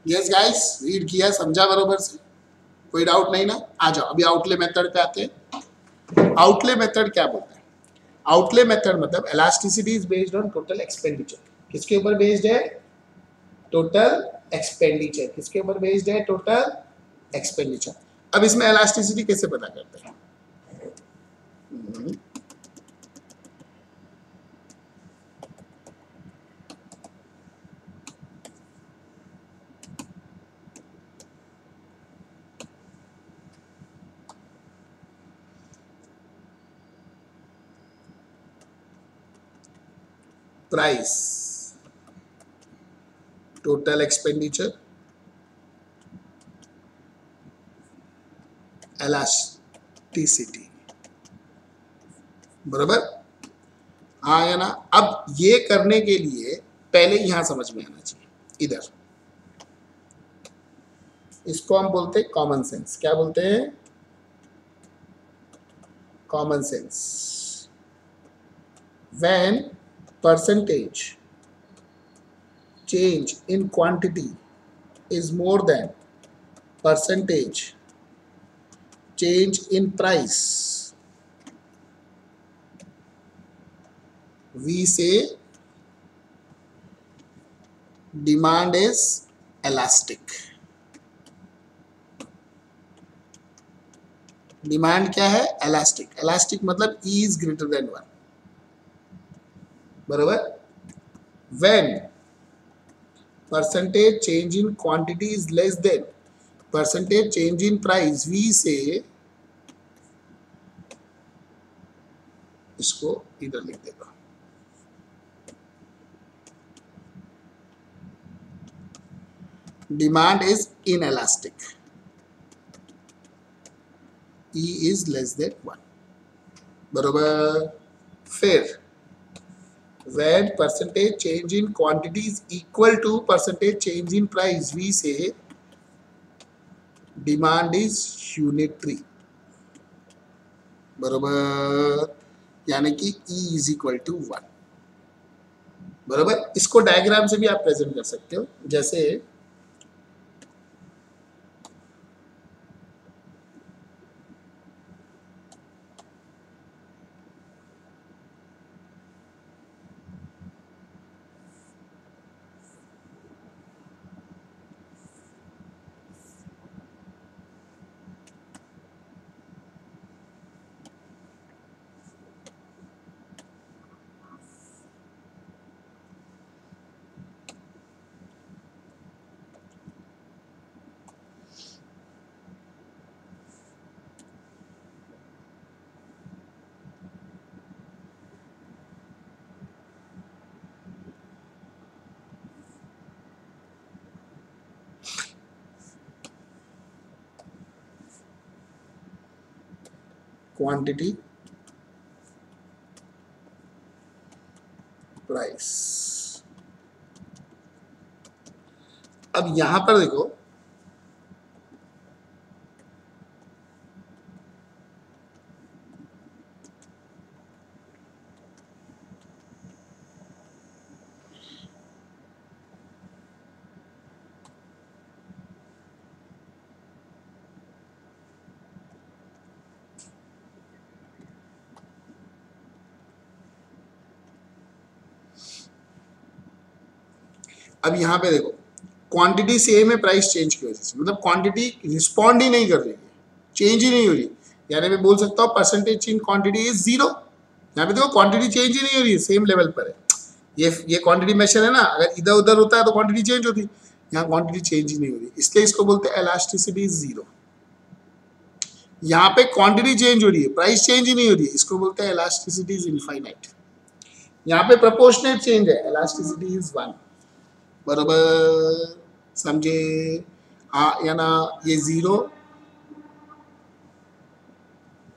Yes guys, read किया, समझा बरोबर से, कोई डाउट नहीं ना? आ जाओ अभी आउटले मेथड पे आते हैं। आउटले मेथड क्या बोलते हैं? आउटले मेथड मतलब elasticity is based on total expenditure. किसके ऊपर बेस्ड है? Total expenditure. किसके ऊपर बेस्ड है? Total expenditure. अब इसमें इलास्टिसिटी कैसे पता करते हैं? Price, total expenditure, elasticity. बराबर? हाँ या ना? अब ये करने के लिए पहले यहां समझ में आना चाहिए, इधर। इसको हम बोलते हैं कॉमन सेंस। क्या बोलते हैं? Common sense. When percentage change in quantity is more than percentage change in price, we say demand is elastic. Demand क्या है? इलास्टिक। इलास्टिक मतलब E is greater than 1। बराबर? when percentage change in quantity is less than percentage change in price, we say, इसको इधर लिख देगा, demand is inelastic, E is less than 1। बराबर? फिर when percentage change in quantity is equal to percentage change in price, we say demand is unitary। बराबर? यानी कि E is equal to 1। बराबर? इसको डायग्राम से भी आप प्रेजेंट कर सकते हो, जैसे क्वांटिटी, प्राइस। अब यहां पर देखो, अब यहां पे देखो, क्वांटिटी सेम है प्राइस चेंज की वजह से, मतलब क्वांटिटी रिस्पॉन्ड ही नहीं कर रही है, चेंज ही नहीं हो रही। यानी मैं बोल सकता हूँ परसेंटेज इन क्वांटिटी इज 0। यहाँ पे देखो क्वांटिटी चेंज ही नहीं हो रही है, सेम लेवल पर है। ये क्वांटिटी मेजर है ना, अगर इधर उधर होता है तो क्वांटिटी चेंज होती, यहाँ क्वांटिटी चेंज ही नहीं हो रही, इसलिए इसको बोलते हैं इलास्टिसिटी इज 0। यहाँ पे क्वांटिटी चेंज हो रही है, प्राइस चेंज ही नहीं हो रही है, इसको बोलते हैं इलास्टिसिटी इज इनफाइनाइट। यहाँ पे प्रोपोर्शनेट चेंज है, इलास्टिसिटी इज 1। बराबर? समझे? हाँ या ना? ये 0,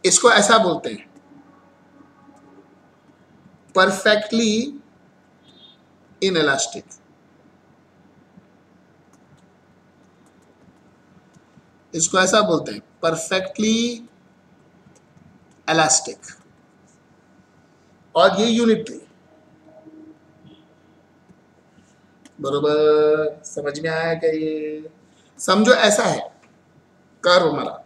इसको ऐसा बोलते हैं परफेक्टली इनइलास्टिक। इसको ऐसा बोलते हैं परफेक्टली इलास्टिक, और ये यूनिटरी। बरोबर, समझ में आया क्या? ये समझो ऐसा है कर्व हमारा,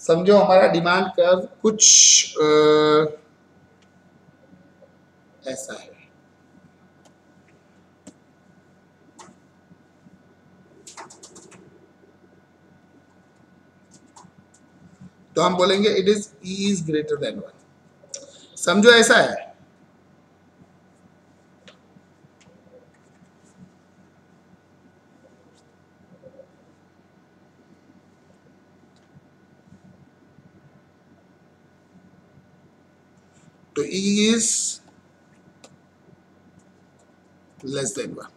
समझो हमारा डिमांड कर्व कुछ ऐसा है। तो हम बोलेंगे it is E is greater than 1। समझो ऐसा है, तो ई इज लेस देन 1।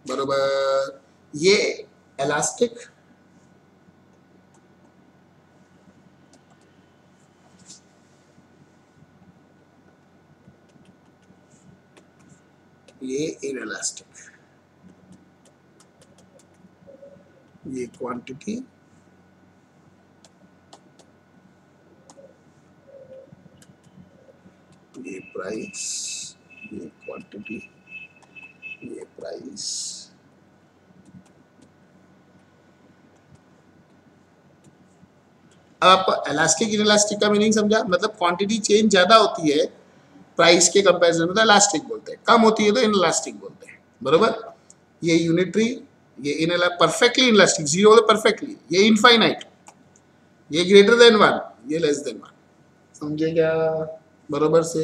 बरोबर, ये इलास्टिक, ये इनइलास्टिक, ये क्वांटिटी, ये प्राइस, ये क्वांटिटी, ये प्राइस। अब आप इलास्टिक इनइलास्टिक का मीनिंग समझा? मतलब क्वांटिटी चेंज ज्यादा होती है प्राइस के कंपैरिजन में तो इलास्टिक बोलते हैं, कम होती है तो इनइलास्टिक बोलते हैं। बरोबर, ये यूनिटरी, ये in perfectly inelastic, zero perfectly, ये इनफाइनाइट, ये ग्रेटर देन 1, ये लेस देन 1। समझे क्या? बरोबर से।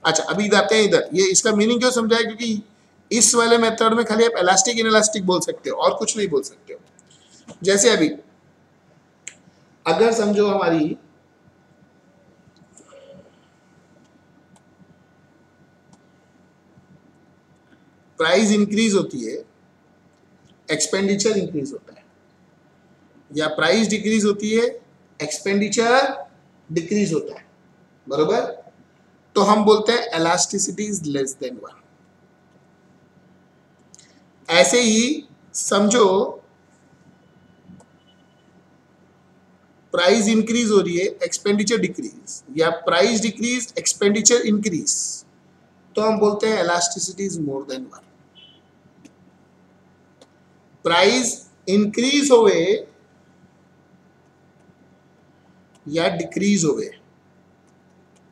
अच्छा, अभी जाते हैं इधर। ये इसका मीनिंग क्यों समझाया? क्योंकि इस वाले मेथड में खाली आप इलास्टिक इनइलास्टिक बोल सकते हो और कुछ नहीं बोल सकते हो। जैसे अभी अगर समझो हमारी प्राइस इंक्रीज होती है, एक्सपेंडिचर इंक्रीज होता है, या प्राइस डिक्रीज होती है, एक्सपेंडिचर डिक्रीज होता है। बरोबर, तो हम बोलते हैं इलास्टिसिटी इज लेस देन 1। ऐसे ही समझो प्राइस इंक्रीज हो रही है, एक्सपेंडिचर डिक्रीज, या प्राइस डिक्रीज, एक्सपेंडिचर इंक्रीज, तो हम बोलते हैं elasticity is more than 1। Price increase होवे या डिक्रीज होवे,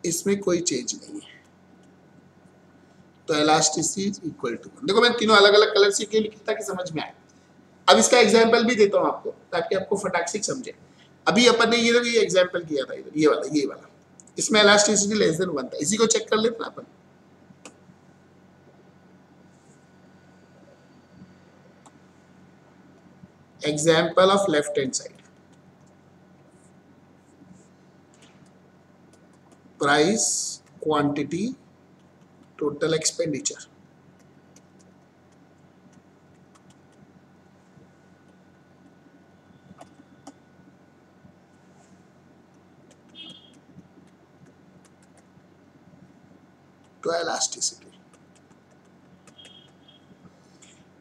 इसमें कोई चेंज नहीं है, तो इलास्टिसिटी इक्वल टू 1। देखो मैं तीनों अलग अलग कलर से क्यों लिखा ताकि समझ में आए। अब इसका एग्जाम्पल भी देता हूं आपको ताकि आपको फटाक से समझे। अभी अपन ने ये एग्जाम्पल किया था इधर, ये वाला, इसमें इलास्टिसिटी लेस देन 1 था। इसी को चेक कर लेते ना अपन। Example of left hand side, price, quantity, total expenditure. तो इलास्टिसिटी,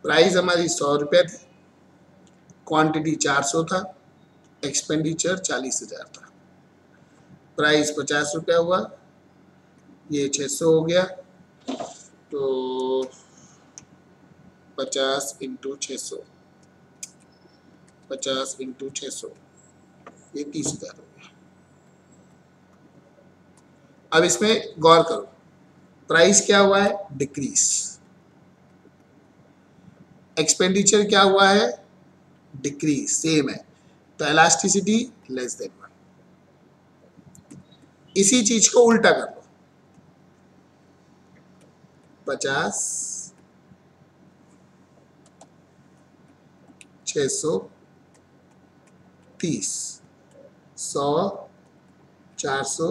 प्राइस हमारी 100 रुपये थी, क्वांटिटी 400 था, एक्सपेंडिचर 40,000 था। प्राइस 50 रुपया हुआ, ये 600 हो गया, तो 50 इंटू 600, 50 इंटू 600, ये 30,000 हो गया। अब इसमें गौर करो, प्राइस क्या हुआ है? डिक्रीज। एक्सपेंडिचर क्या हुआ है? डिक्रीज, सेम है, तो इलास्टिसिटी लेस देन 1। इसी चीज को उल्टा कर लो, 50, 600, 30, 100, 400,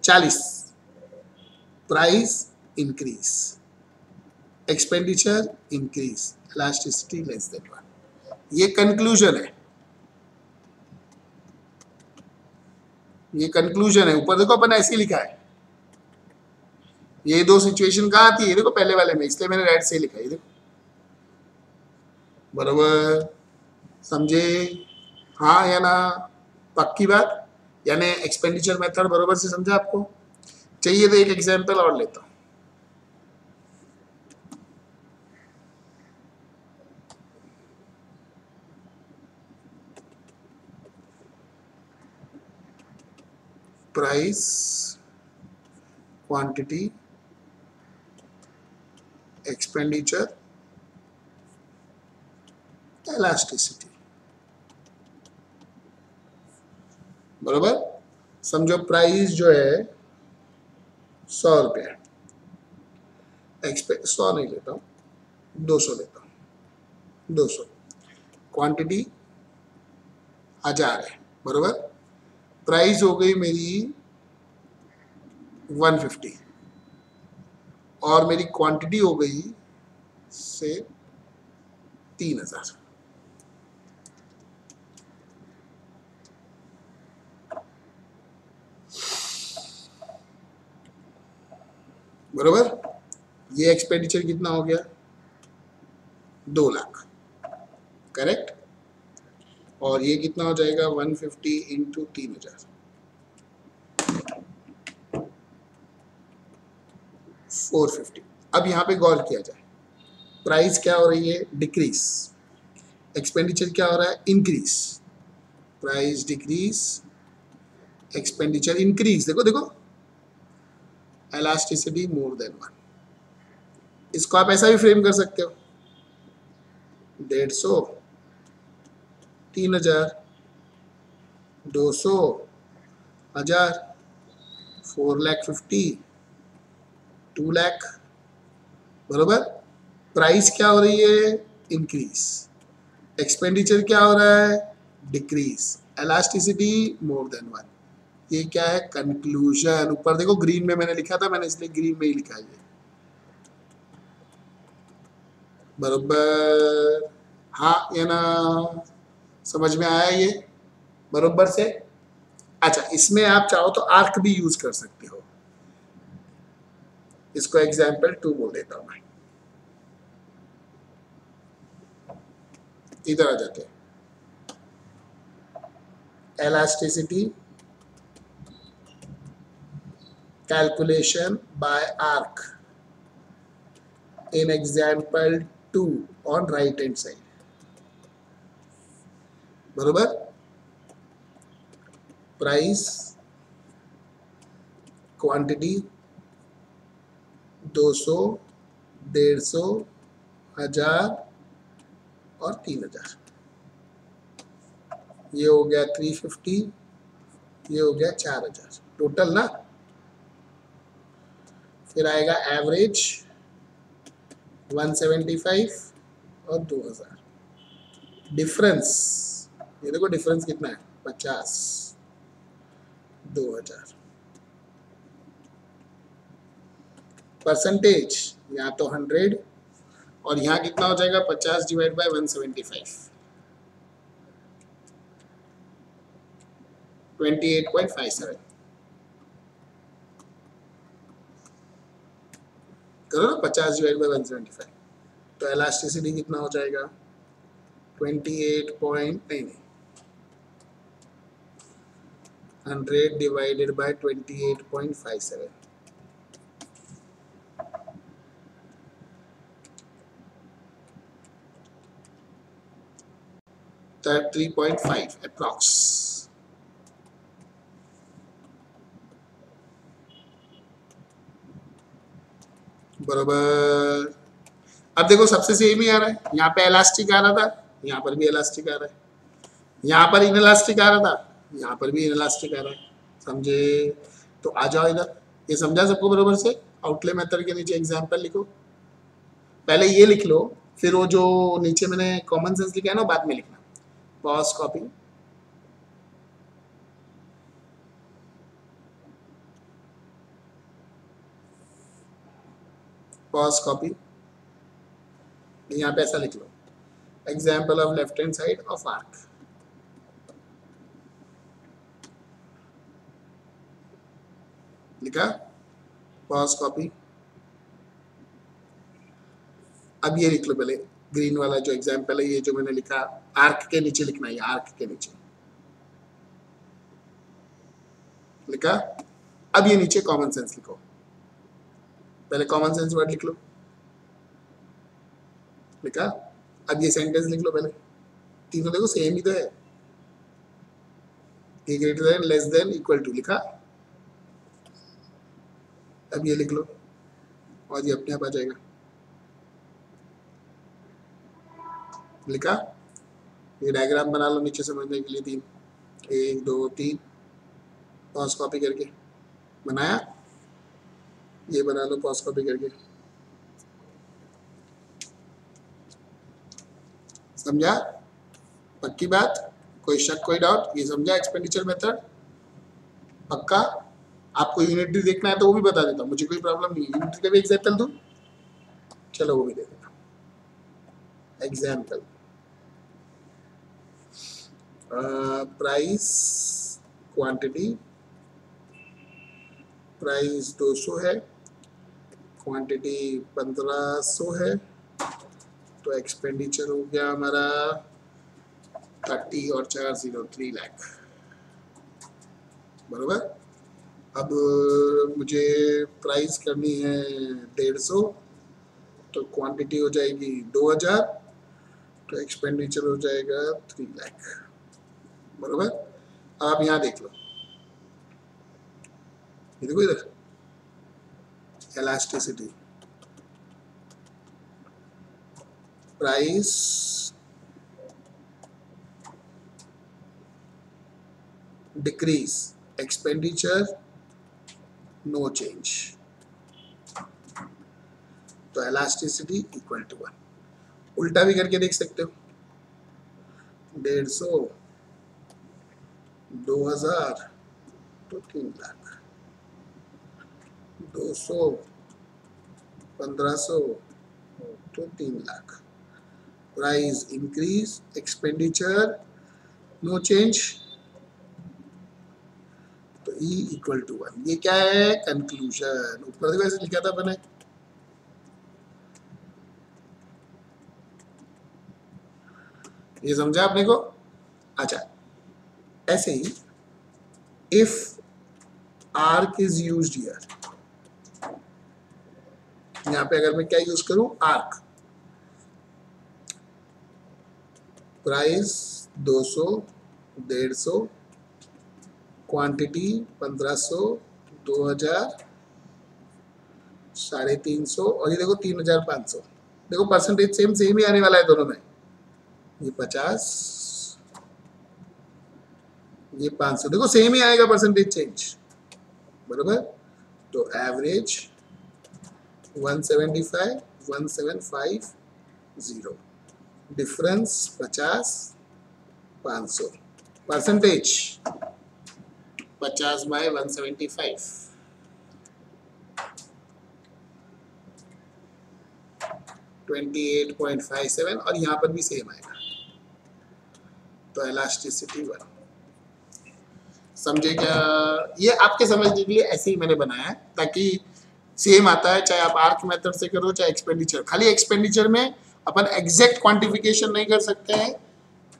40, price increase, expenditure increase, elasticity less than 1। ये कंक्लूजन है, ये कंक्लूजन है। ऊपर देखो अपन ऐसे लिखा है, ये दो सिचुएशन कहाँ आती है, देखो पहले वाले में, इसलिए मैंने रेड से लिखा है, देखो बरोबर, समझे? हाँ या ना? पक्की बात? यानी एक्सपेंडिचर मेथड बरोबर से समझा आपको? चाहिए तो एक एग्जांपल और लेता हूँ। प्राइस, क्वांटिटी, एक्सपेंडिचर, इलास्टिसिटी, बरोबर। समझो प्राइस जो है 100 रुपया, 100 नहीं लेता हूँ, 200 लेता हूँ, 200। क्वांटिटी 1000 है, बरोबर। प्राइस हो गई मेरी 150 और मेरी क्वांटिटी हो गई से 3000, बरोबर। ये एक्सपेंडिचर कितना हो गया? 2 लाख, करेक्ट। और ये कितना हो जाएगा? 150 इंटू 3000, 450। अब यहाँ पे गौर किया जाए, प्राइस क्या हो रही है? डिक्रीज। एक्सपेंडिचर क्या हो रहा है? Increase. Price decrease, expenditure increase. देखो देखो, इलास्टिसिटी मोर देन 1। इसको आप ऐसा भी फ्रेम कर सकते हो, 150, 3000, 200, 1000, 4,50,000, 2 लाख, बरोबर। प्राइस क्या हो रही है? इंक्रीज। एक्सपेंडिचर क्या हो रहा है? डिक्रीज। Elasticity more than 1। ये क्या है? कंक्लूजन। ऊपर देखो ग्रीन में मैंने लिखा था, मैंने इसलिए ग्रीन में ही लिखा है, बरोबर। हाँ या ना? समझ में आया ये बरोबर से? अच्छा, इसमें आप चाहो तो आर्क भी यूज कर सकते हो, इसको एग्जाम्पल 2 बोल देता हूं मैं। इधर आ जाते हैं, elasticity calculation by arc in example 2 on right hand side, बरोबर। प्राइस, क्वांटिटी 200, 150, 1000 और 3000। ये हो गया 350, ये हो गया 4000 टोटल ना। फिर आएगा एवरेज 175 और 2000। डिफरेंस, ये देखो डिफरेंस कितना है? 50, 2000। परसेंटेज यहाँ तो 100 और यहाँ कितना हो जाएगा? 50 डिवाइड बाय 175, 28.57। करो ना, 50 डिवाइड बाय 175, तो इलास्टिसिटी कितना हो जाएगा? 28 पॉइंट नहीं 100 डिवाइडेड बाय 28.57, 3.5 अप्रॉक्स, बरोबर। अब देखो सबसे सेम ही आ रहा है, यहाँ पे इलास्टिक आ रहा था, यहाँ पर भी इलास्टिक आ रहा है, यहाँ पर इनइलास्टिक आ रहा था, यहाँ पर भी इनइलास्टिक आ रहा है, समझे? तो आ जाओ इधर। ये समझा सबको बरोबर से? आउटले मेथड के नीचे एग्जांपल लिखो, पहले ये लिख लो, फिर वो जो नीचे मैंने कॉमन सेंस लिखा है ना, बाद में लिखना। पॉज कॉपी, पॉज कॉपी, यहाँ पे ऐसा लिख लो, example of left hand side of arc, लिखा? पॉज कॉपी, अब ये लिख लो पहले, ग्रीन वाला जो एग्जाम्पल है, ये जो मैंने लिखा आर्क के नीचे लिखना है, आर्क के नीचे लिखा। अब ये नीचे कॉमन सेंस लिखो, पहले कॉमन सेंस वर्ड लिख लो, लिखा। अब ये सेंटेंस लिख लो पहले, तीनों देखो सेम ही तो है, a greater than, less than, equal to लिखा। अब ये लिख लो और ये अपने आप आ जाएगा, लिखा। ये डायग्राम बना लो नीचे समझने के लिए, 3 1 2 3 पॉज कॉपी करके बनाया, ये बना लो पॉज कॉपी करके, समझा? पक्की बात, कोई शक कोई डाउट? ये समझा एक्सपेंडिचर मेथड पक्का? आपको यूनिटरी देखना है तो वो भी बता देता हूँ, मुझे कोई प्रॉब्लम नहीं है। यूनिटरी का भी एग्जाम्पल दूँ? चलो वो भी दे देता हूँ एग्जाम्पल। प्राइस क्वांटिटी, प्राइस 200 है, क्वांटिटी 1500 है, तो एक्सपेंडिचर हो गया हमारा 30 और 4 0 3 लाख, बराबर। अब मुझे प्राइस करनी है 150, तो क्वांटिटी हो जाएगी 2000, तो एक्सपेंडिचर हो जाएगा 3 लाख, बराबर। आप यहाँ देख लो, ये देखो इधर elasticity, price decrease, expenditure no change, तो elasticity equal to 1। उल्टा भी करके देख सकते हो, 150 2000 तो 3 लाख, 200 1500 तो 3 lakh, price increase, expenditure no change, तो E इक्वल टू 1। ये क्या है? कंक्लूजन। ऊपर देखो ऐसे लिखा था मैंने, ये समझा आपने को? अच्छा, ऐसे ही if arc is used here, यहाँ पे अगर मैं क्या यूज करूं? आर्क। प्राइस 200 150, क्वांटिटी 1500 2000 350 और ये देखो 3500। देखो परसेंटेज सेम सेम ही आने वाला है दोनों में, ये 50 ये 500, देखो सेम ही आएगा परसेंटेज चेंज, बराबर। तो एवरेज 175 1750, डिफरेंस 50 500, परसेंटेज 50 बाय 175, 28.57 और यहाँ पर भी सेम आएगा, तो इलास्टिसिटी 1। समझे क्या? ये आपके समझने के लिए ऐसे ही मैंने बनाया है ताकि सेम आता है, चाहे आप आर्क मेथड से करो चाहे एक्सपेंडिचर। खाली एक्सपेंडिचर में अपन एग्जैक्ट क्वांटिफिकेशन नहीं कर सकते हैं,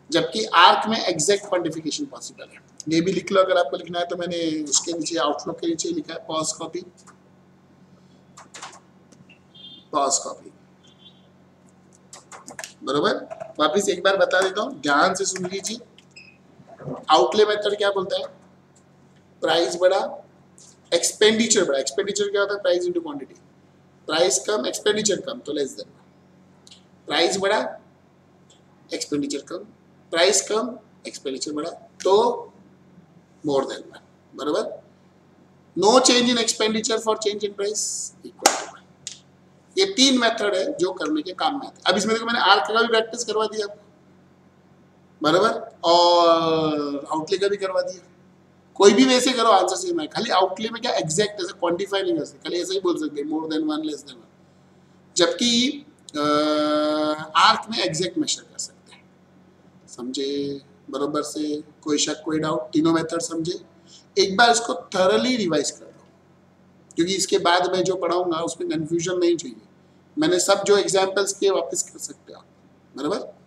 जबकि आर्क में एग्जैक्ट क्वांटिफिकेशन पॉसिबल है। ये भी लिख लो अगर आपको लिखना है तो, मैंने उसके नीचे आउटलुक के नीचे लिखा है पॉज कॉपी, पॉज कॉपी, बरोबर। वापिस एक बार बता देता हूँ, ध्यान से सुन लीजिए। आउटले मेथड क्या बोलता है? प्राइस बढ़ा एक्सपेंडिचर बढ़ा। एक्सपेंडिचर क्या होता है? Price into quantity. प्राइस कम एक्सपेंडिचर कम तो लेस देन। प्राइस बढ़ा एक्सपेंडिचर कम, प्राइस कम एक्सपेंडिचर बढ़ा तो मोर देन वन, बराबर। No change in expenditure for change in price equal to 1। ये 3 मेथड है जो करने के काम में आते हैं। अब इसमें देखो मैंने आर्क का भी प्रैक्टिस करवा दिया आपको, बराबर, और आउटले का भी करवा दिया। कोई भी वैसे करो आंसर सेम है। खाली आउटले में क्या एग्जैक्ट ऐसे क्वांटिफाई नहीं कर सकते, खाली ऐसा ही बोल सकते मोर देन 1 लेस देन 1, जबकि आर्क में एग्जैक्ट मेजर कर सकते हैं। समझे बरोबर से? कोई शक कोई डाउट? तीनों मेथड समझे? एक बार इसको थरली रिवाइज कर लो, क्योंकि इसके बाद मैं जो पढ़ाऊंगा उसमें कंफ्यूजन नहीं चाहिए। मैंने सब जो एग्जाम्पल्स किए वापस कर सकते हो आप, बराबर।